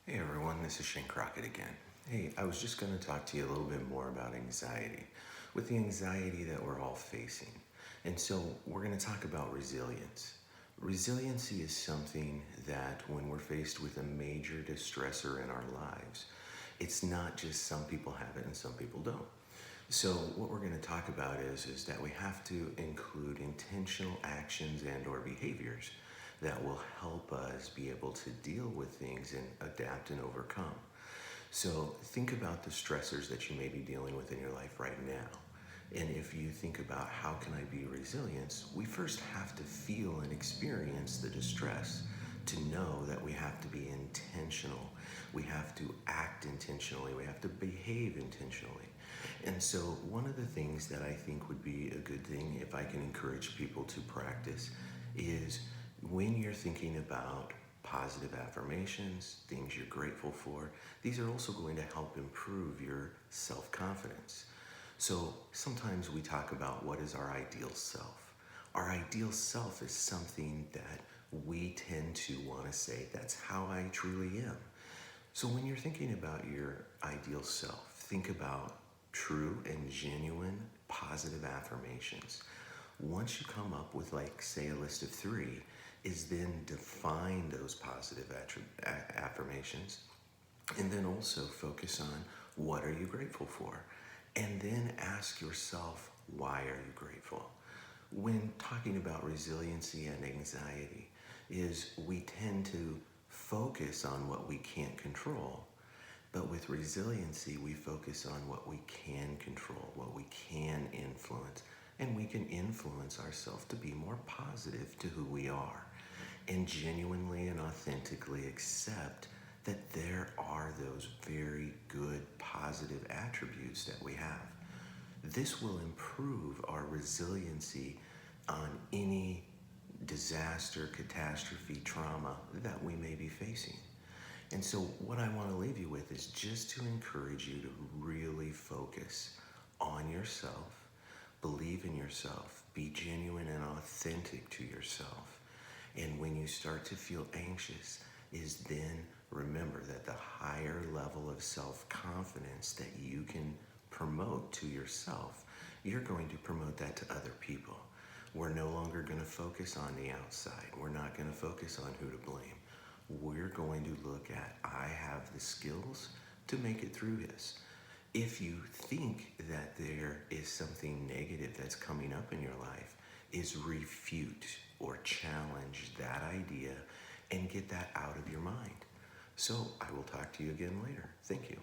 Hey everyone, this is Shane Crockett again. Hey, I was just going to talk to you a little bit more about anxiety, with the anxiety that we're all facing. And so we're going to talk about resilience. Resiliency is something that when we're faced with a major distressor in our lives, it's not just some people have it and some people don't. So what we're going to talk about is that we have to include intentional actions and or behaviors that will help us be able to deal with things and adapt and overcome. So think about the stressors that you may be dealing with in your life right now. And if you think about how can I be resilient, we first have to feel and experience the distress to know that we have to be intentional. We have to act intentionally. We have to behave intentionally. And so one of the things that I think would be a good thing if I can encourage people to practice is when you're thinking about positive affirmations, things you're grateful for, these are also going to help improve your self-confidence. So sometimes we talk about what is our ideal self. Our ideal self is something that we tend to want to say, that's how I truly am. So when you're thinking about your ideal self, think about true and genuine positive affirmations. Once you come up with, like, say, a list of 3, is then define those positive affirmations, and then also focus on what are you grateful for, and then ask yourself, why are you grateful? When talking about resiliency and anxiety, is we tend to focus on what we can't control. But with resiliency, we focus on what we can control, what we can influence, and we can influence ourselves to be more positive to who we are and genuinely and authentically accept that there are those very good positive attributes that we have. This will improve our resiliency on any disaster, catastrophe, trauma that we may be facing. And so what I want to leave you with is just to encourage you to really focus on yourself, believe in yourself, be genuine and authentic to yourself. And when you start to feel anxious, is then remember that the higher level of self-confidence that you can promote to yourself, you're going to promote that to other people. We're no longer going to focus on the outside. We're not going to focus on who to blame. We're going to look at, I have the skills to make it through this. If you think that there is something negative that's coming up in your life, is refute or challenge that idea and get that out of your mind. So I will talk to you again later. Thank you.